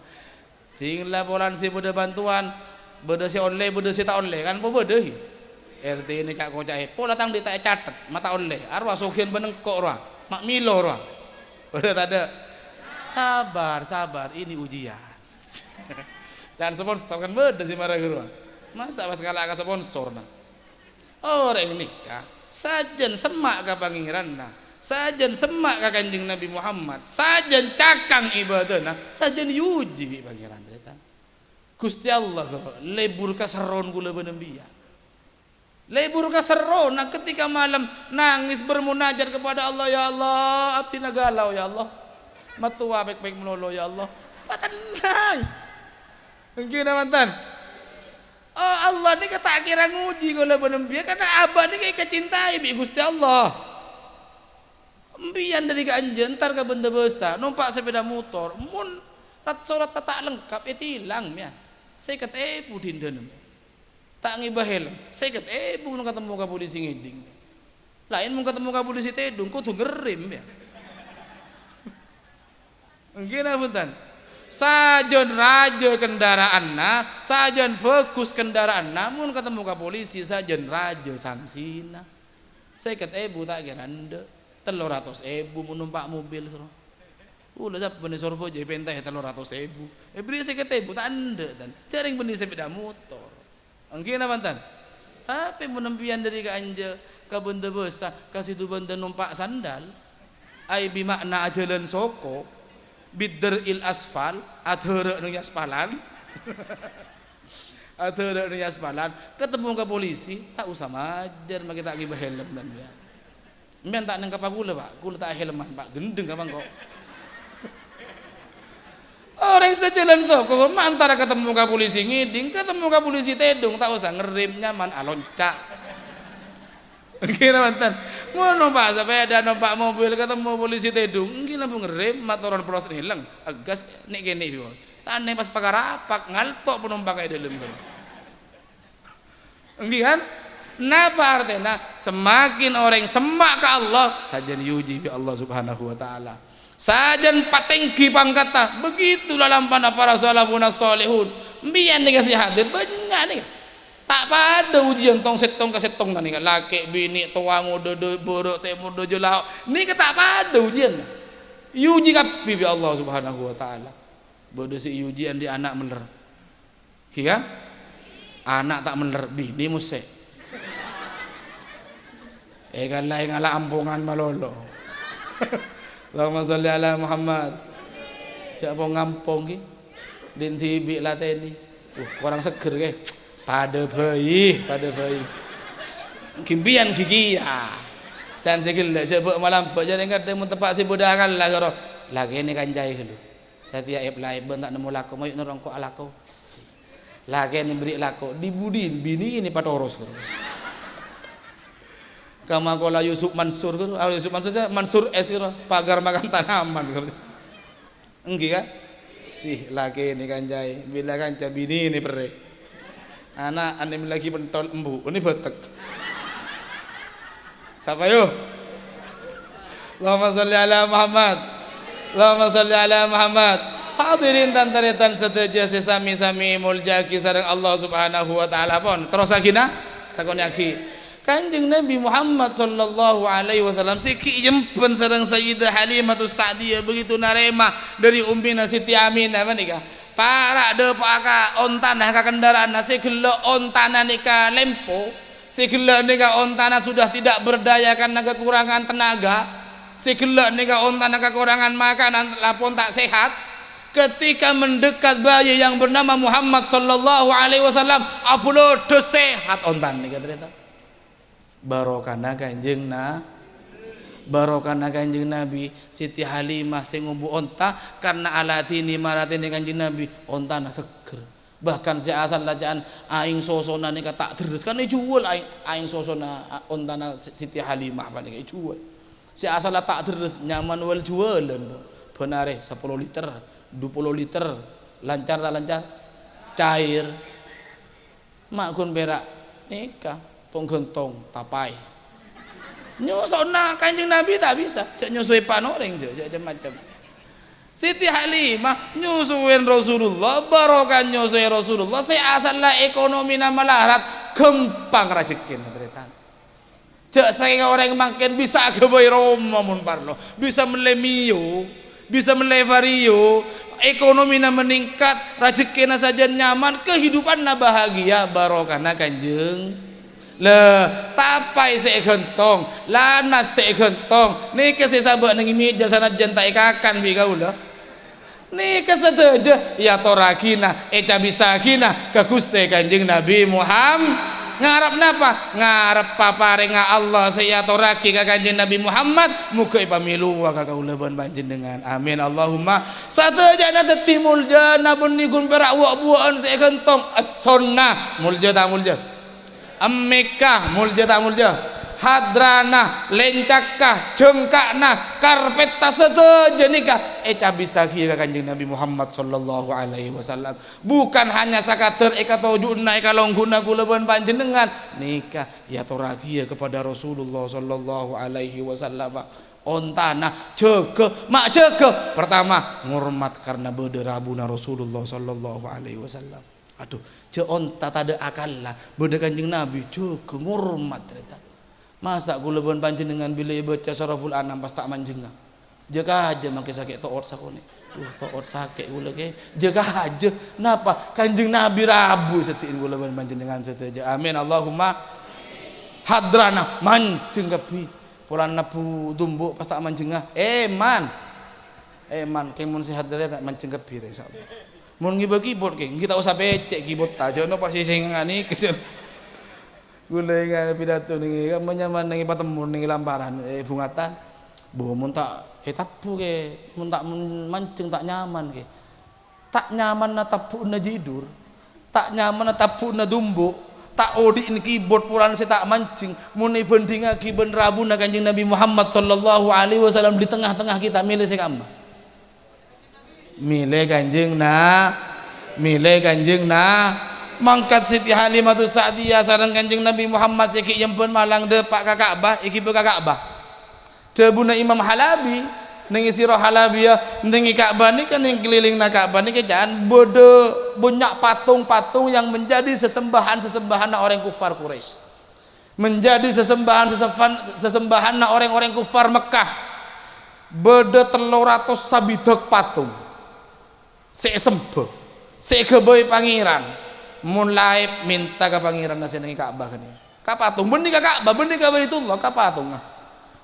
tinggal polan si beda bantuan, beda si oleh, beda si tak oleh kan, beda RT ini cak kocak pola tang di tak catat mata oleh arwah sokian benengkok arwah mak milo arwah udah tak ada sabar ini ujian dan sponsor kan beda si marah arwah masa pas kalah ke sponsor nah orang nikah sajen semak ke pangeran nah sajen semak ke kanjeng Nabi Muhammad sajen cakang ibadah nah sajen yuji pangeran ternyata Gusti Allah lebur ka seron kula benembiya lebur ka serona ketika malam nangis bermunajat kepada Allah, ya Allah abdi nagalau ya Allah matua baik-baik melolo ya Allah tenang gimana mantan oh Allah ini kata kira nguji kalau benembiya karena abah ini kayak kecintai bi Gusti Allah mbian dari kanjen ntar ke benda besar numpak sepeda motor mun rat surat tak lengkap hilang ya saya kata budindan tak ngibah helm saya kata mau ketemu ke polisi ngiding lain mau ketemu ke polisi tedung kok tuh ngerim ya gimana buntan sajon raja kendaraan na sajon fokus kendaraan namun ketemu ke polisi sajon raja sangsina saya kata tak kira anda 300.000 menumpak mobil udah siapa benih sorbo jadi pentah 300.000 beri saya kata tak anda dan jaring benih sepeda motor gimana mantan tapi menempian dari ke anja ke benda besar kasih tu benda numpak sandal ai bimakna jalan soko bidder il asfal athara nu aspalan athara nu aspalan ketemu ke polisi tak usah majar maki tak gibah helm dan dia men tak nang kapagula pak kula tak helman pak gendeng abang kok orang sejalan soko antara ketemu ke polisi ngiding ketemu ke polisi tedung tak usah ngerem nyaman alonca kira mantan mau numpak sepeda numpak mobil ketemu polisi tedung gila mau ngerem motoran polos hilang agas nek kene iki tane pas pakarapak ngaltok penumpang kayak dalam kan kan napa artinya semakin orang semak ke Allah sajan yuji bi Allah Subhanahu wa taala sajan patengki pangkata begitulah lampana para salafun salihun mbiyen dikasih hadir banyak nih tak pada ujian tong setong ke setong nih laki bini tuang udah borok temur dojo lao nih tak pada ujian yuji kapi bi Allah Subhanahu wa taala bodoh si ujian di anak meler kan anak tak meler bini musik kan lain ala ampungan malolo Allahumma sholli ala Muhammad. Cak po ngampung ki. Din tibi lateni. Kurang seger ke. Pada bayi. Kimbian gigi ya. Jangan sikil coba malam pak jadi kadang mun tepak si budakan lah karo. Lagi ini kanjai dulu. Setiap apply ben tak nemu laku mayuk nerong ko alako. Lagi ini beri laku dibudin bini ini patoros karo. Kama kola Yusuf Mansur kan, Yusuf Mansur saya Mansur S kan, pagar makan tanaman kan, enggak kan? Sih laki ini kanjai, bila kanca bini ini pere, anak ane lagi pentol embu, ini betek. Siapa yo? Allahumma sholli ala Muhammad, Allahumma sholli ala Muhammad. Hadirin dan taritan setuju sesami-sami muljaki sareng Allah Subhanahu wa taala pon. Terus lagi na, sakon lagi. Kanjeng Nabi Muhammad sallallahu alaihi wasallam siki jempen sareng Sayyidah Halimatus Sa'diyah begitu narema dari ummina Siti Aminah menika para de paka ontanah ka kendaraan nasi gelo ontanah nika lempo Segala nika ontana sudah tidak berdaya karena kekurangan tenaga. Segala nika ontana kekurangan makanan lapon tak sehat. Ketika mendekat bayi yang bernama Muhammad sallallahu alaihi wasallam, apulo sehat ontan nika ternyata. Barokahna kanjeng Nabi. Siti Halimah sing ngumbu onta karena alatini maratini kanjeng Nabi ontana seger. Bahkan si asal lajaan aing sosona nika tak terus kan jual aing sosona ontana Siti Halimah paling jual. Si asal tak terus nyaman wal jualan benare 10 liter 20 liter lancar tak lancar cair makun berak nikah tong gentong tapai nyusona kanjeng Nabi tak bisa cak nyusui panoreng cak macam Siti Halimah nyusuin Rasulullah barokah nyusui Rasulullah si asalnya ekonomi nama larat gempang rajekin ternyata cak saya orang makin bisa kebayi Roma mun parlo bisa melemio bisa melevario ekonomi na meningkat rezekina saja nyaman kehidupan na bahagia barokahna kanjeng le tapai seegentong lanas seegentong ni kesesabak nang imi jasana jenta ikakan bi kaula ni kesedeje ya torakina eta bisakina ke Gusti Kanjeng Nabi Muhammad ngarep napa ngarep paparenga Allah saya toraki ka Kanjeng Nabi Muhammad muga pamilu wa ka kaula panjenengan amin Allahumma satajana tetimul jana bunigun perak wa buan saya gentong as-sunnah mulja ta mulja ammekah mulja ta mulja hadrana lencakah jengkakna karpet taseteje nikah eta bisa kieu ka Kanjeng Nabi Muhammad sallallahu alaihi wasallam bukan hanya sakateur eka tujuna eka longguna kula panjenengan nikah ya torakia kepada Rasulullah sallallahu alaihi wasallam ontana jege mak jege pertama ngurmat karena beude rabuna Rasulullah sallallahu alaihi wasallam aduh je onta tade akalla beude Kanjeng Nabi jege ngurmat ternyata masa kula panjenengan bila baca Syaraful Anam pas tak manjenga jaga aja make sakit toot sakone toot sakit kula ke jaga aja napa Kanjeng Nabi rabu setiin kula panjenengan seteja amin Allahumma hadrana mancing kapi pulana pu dumbo pas tak manjenga man ke mun sehat dere tak mancing kapi insyaallah mun ngibot ke kita usah becek kibot tajono pas sing ngani gula ingat pidato nih kan menyaman nih patemu nih lamparan bungatan boh mun tak tapu ke mun tak mancing tak nyaman ke tak nyaman na tapu na jidur tak nyaman na tapu na dumbo tak odi ini keyboard puran si tak mancing mun ibending aki ben rabu na Kanjeng Nabi Muhammad sallallahu alaihi wasallam di tengah-tengah kita milih si kamba milih kanjeng na mangkat Siti Halimah Sa'diyah sareng Kanjeng Nabi Muhammad seki yempen malang depak ka Ka'bah iki be ka Ka'bah cebuna Imam Halabi ning sira Halabiyah ning Ka'bah ni kan ning kelilingna Ka'bah ni kejaan bode banyak patung-patung yang menjadi sesembahan orang kufar Quraisy menjadi sesembahan orang-orang kufar Mekah bede 300 sabidak patung sek sembah sek geboi pangeran mun laib minta ke pangeran nasi nengi Ka'bah kan ka patung benih ka Ka'bah benih ka Baitullah ka patung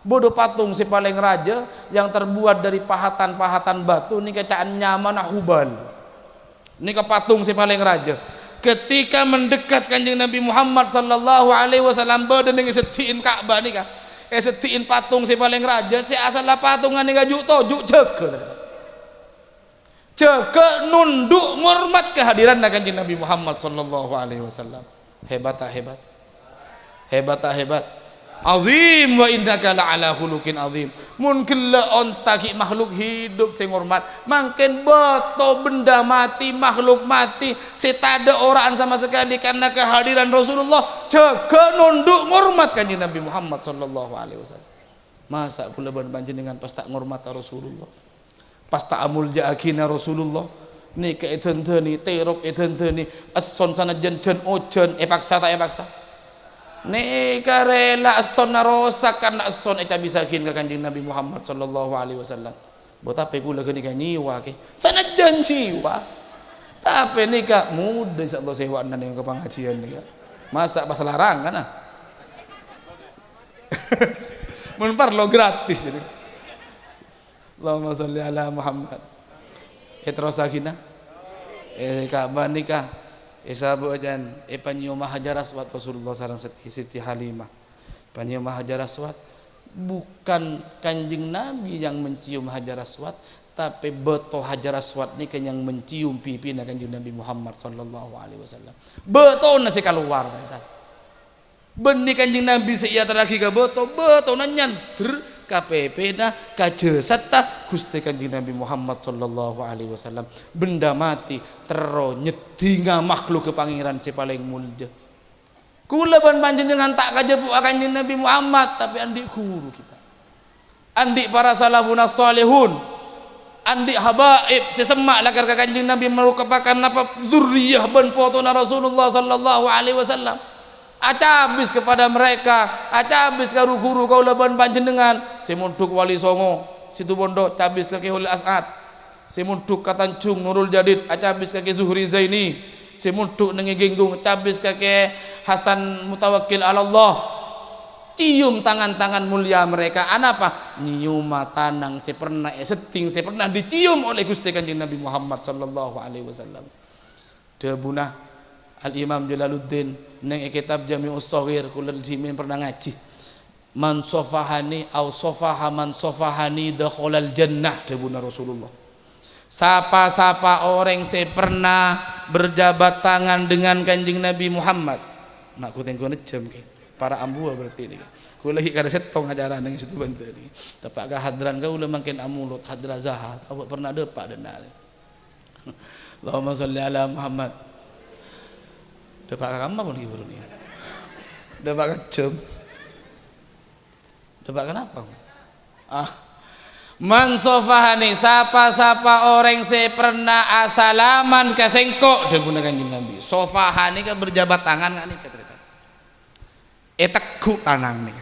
bodoh patung si paling raja yang terbuat dari pahatan-pahatan batu ni kecaan nyaman Hubal ni ka patung si paling raja ketika mendekat Kanjeng Nabi Muhammad sallallahu alaihi wasallam bodoh nengi setiin Ka'bah ni ka setiin patung si paling raja si asal lah patungan ni ka juk tojuk jaga nunduk ngormat kehadiran Kanjeng Nabi Muhammad sallallahu alaihi wasallam hebat azim wa innaka la'ala khuluqin azim mun kella onta ki makhluk hidup sing hormat mangken beto benda mati makhluk mati setada orang sama sekali karena kehadiran Rasulullah jaga nunduk ngormat Kanjeng Nabi Muhammad sallallahu alaihi wasallam masa kula panjenengan pas tak ngormat Rasulullah pas ta'amul ja'akina Rasulullah ni ke etenteni terop etenteni asson sanajan jan ojen paksa tak paksa ni karela asson narosakan asson eta bisakin ka Kanjeng Nabi Muhammad sallallahu alaihi wasallam buat apa kula geni ka nyiwa ke sanajan jiwa tapi ni ka mudah insyaallah sewa nan yang ke pengajian ni masa pas larang kan mun parlo gratis jadi. Allahumma sholli ala Muhammad. Terus agina Ka'bah nikah sabu ajan panyium hajar aswad Rasulullah sareng Siti Halimah. Panyium hajar aswad bukan Kanjeng Nabi yang mencium hajar aswad, tapi beto hajar aswad ni kan yang mencium pipi na Kanjeng Nabi Muhammad sallallahu alaihi wasallam. Beto na si keluar ternyata. Benih Kanjeng Nabi seiya teragi ka beto na nyanter KPP na kajesat ta Gusti Kanjeng Nabi Muhammad sallallahu alaihi wasallam. Benda mati tero nyedinga makhluk ke pangeran si paling mulja. Kula ban panjenengan tak kajebu Kanjeng Nabi Muhammad, tapi andi guru kita. Andi para salafun salihun. Andi habaib sesemak lakar ka Kanjeng Nabi merupakan apa dzurriyyah ban potona Rasulullah sallallahu alaihi wasallam. Acabis kepada mereka, acabis karo guru kaula ban panjenengan, simunduk Wali Songo, Situ Bondo, cabis kaki Hul As'ad, simunduk Katancung Nurul Jadid, acabis kaki Zuhri Zaini, simunduk nengi Genggung, cabis kaki Hasan Mutawakkil Allah. Cium tangan-tangan mulia mereka, apa? Nyium tanang sepernah seting sepernah dicium oleh Gusti Kanjeng Nabi Muhammad sallallahu alaihi wasallam. Debunah Al-Imam Jalaluddin neng kitab Jami'us Shaghir kula dimin pernah ngaji. Man sofahani au sofaha man sofahani dakhalal jannah debuna Rasulullah. Sapa-sapa orang saya pernah berjabat tangan dengan Kanjeng Nabi Muhammad. Nak ku tengko jam ke. Para ambua berarti ni. Ku lagi kada setong ajaran nang situ bantu ni. Tapak ka hadran kau ulah makin amulut hadra zahat. Awak pernah depak denar. Allahumma sholli ala Muhammad. Dapat kamar pun ibu ni. Dapat kecem. Dapat kenapa? Man sofahani sapa-sapa orang saya pernah asalaman ke sengkok dia gunakan Nabi. Sofahani kan berjabat tangan kan ni kata. Tekuk tanang ni.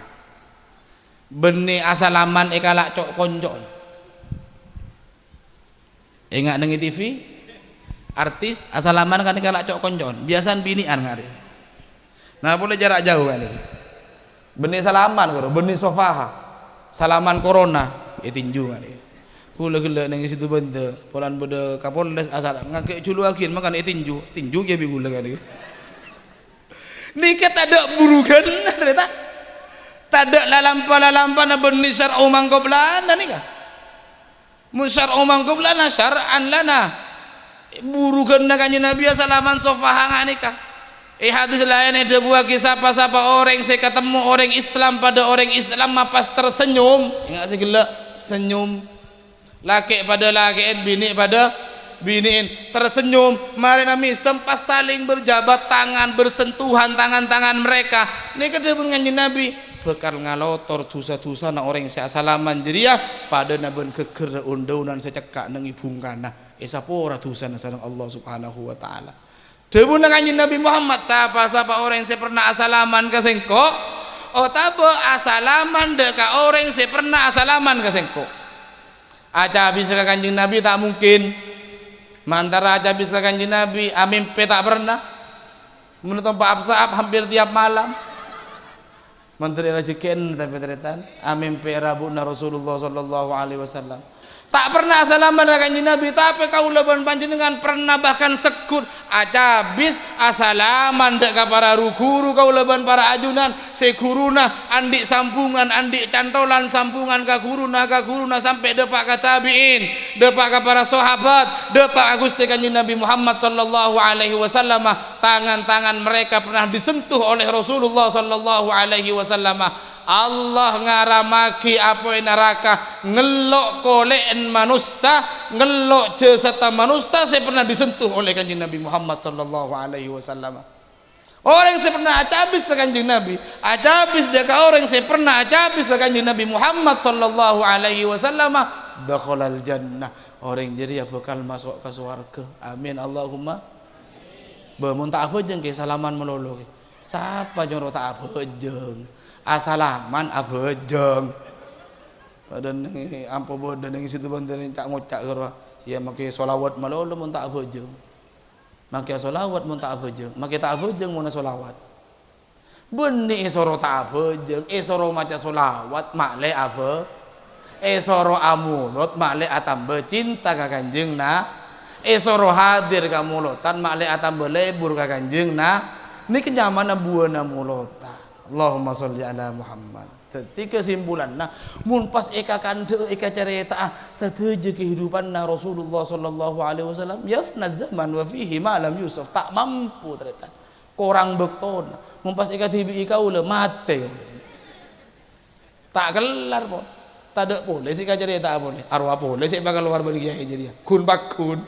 Benih asalaman kalak cok konjon. Ingat dengan TV? Artis asalaman kan kalak cok konjon biasan binian ngari. Nah boleh jarak jauh kali. Benih salaman karo benih sofaha. Salaman corona tinju ngari. Kula gila nang situ benda polan beda Kapolres asal ngake culu akin makan tinju ge bi kula kali. Nikah tak ada burukan ternyata. Tak ada lalampa na benih syar'u mangkoblana nikah. Mun syar'u mangkoblana syar'an lana. Burukan na Kanjeng Nabi salaman sofaha nikah. Hadis lain ada buah kisah apa orang saya ketemu orang Islam pada orang Islam mapas tersenyum. Ingat segala senyum. Laki pada laki, bini pada biniin tersenyum. Mari nami sempat saling berjabat tangan, bersentuhan tangan-tangan mereka. Ini kedua Kanjeng Nabi bekal ngalotor dosa-dosa na orang saya salaman jadi ya pada naben keker undaunan secekak nang ibungkana. Sapora dosa na sareng Allah Subhanahu wa taala. Debu nang Kanjeng Nabi Muhammad sapa-sapa orang yang pernah asalaman ka sengko otabo asalaman deka orang yang pernah asalaman ka sengko. Aja bisa ka Kanjeng Nabi tak mungkin. Mantara aja bisa Kanjeng Nabi amin pe tak pernah. Menurut Pak Absaab hampir tiap malam. Menteri rezekin tapi teretan amin pe rabuna Rasulullah sallallahu alaihi wasallam. Tak pernah asalaman Kanjeng Nabi, tapi kaula ban panjenengan pernah bahkan sekut acabis asalaman dek ka para guru kaula ban para ajunan sekuruna andik sampungan andik cantolan sampungan ka guruna sampai depak ka tabiin depak ka para sahabat depak Gusti Kanjeng Nabi Muhammad sallallahu alaihi wasallam. Tangan-tangan mereka pernah disentuh oleh Rasulullah sallallahu alaihi wasallam. Allah ngaramaki apa neraka ngelok koleen manusia ngelok jasata manusia saya pernah disentuh oleh Kanjeng Nabi Muhammad sallallahu alaihi wasallam. Orang yang saya pernah acabis Kanjeng Nabi acabis deka orang yang saya pernah acabis Kanjeng Nabi Muhammad sallallahu alaihi wasallam dakhalal jannah orang jadi bakal masuk ke surga. Amin Allahumma. Mun tak apa jeung ke salaman melolo. Siapa joro tak apa jeung asalaman abejeng pada nengi ampo bodan nengi situ banten cak ngocak karo sia make selawat malolo mun tak abejeng make selawat mun tak abejeng make tak abejeng mun selawat Benih esoro tak apa jeung esoro maca solawat makle apa esoro amulot makle atambe cinta ka kanjeungna esoro hadir ka mulotan makle atambe lebur ka kanjeungna niki zamana bueuna mulotan Allahumma sholli ala Muhammad. Teti kesimpulanna mun pas eka kandeu eka carita sateuje kehidupanna Rasulullah sallallahu alaihi wasallam yafna zaman wa fihi ma lam yusuf tak mampu ternyata korang bektona mun pas eka tibi kaula mate tak kelar pun tak ada boleh sih carita boleh arwah boleh sih bakal luar balik kiai jadi kun bakun.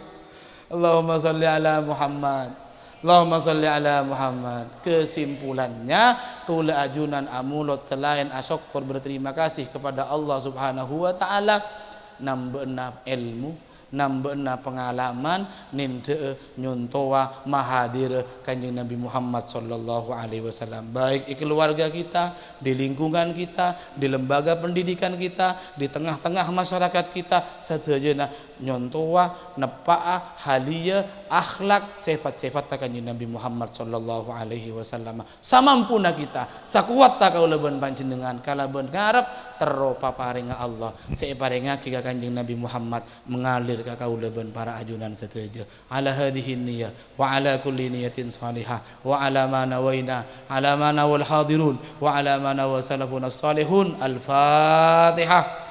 Allahumma sholli ala Muhammad. Allahumma sholli ala Muhammad. Kesimpulannya tula ajunan amulot selain asyukur berterima kasih kepada Allah Subhanahu wa taala nambeuna ilmu nambeuna pengalaman ninte nyontoa mahadir kanjeng Nabi Muhammad sallallahu alaihi wasallam baik di keluarga kita di lingkungan kita di lembaga pendidikan kita di tengah-tengah masyarakat kita satejeuna nyontoa nepaa halia akhlak sifat-sifat kanjeng Nabi Muhammad sallallahu alaihi wasallam samampuna kita sakuat ta kauleubeun panjenengan kalabeun ngarep tero paparinga Allah saeparinga ka kanjeng Nabi Muhammad mengalir ka kauleubeun para ajunan sateuje ala hadhihi niyyah wa ala kulli niyatin salihah wa ala ma nawaina ala ma nawal hadirun wa ala ma nawa salafun as-salihun al-fatihah.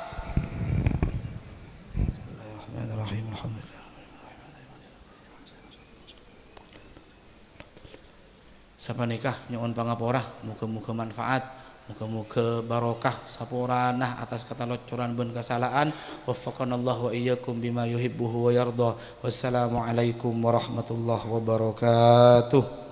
Sapanikah nyoon pangapora muga-muga manfaat muga-muga barokah sapuranah atas kata locoran ben kesalahan waffaqanallahu wa iyyakum bima yuhibbuhu wa yarda. Wassalamualaikum warahmatullahi wabarakatuh.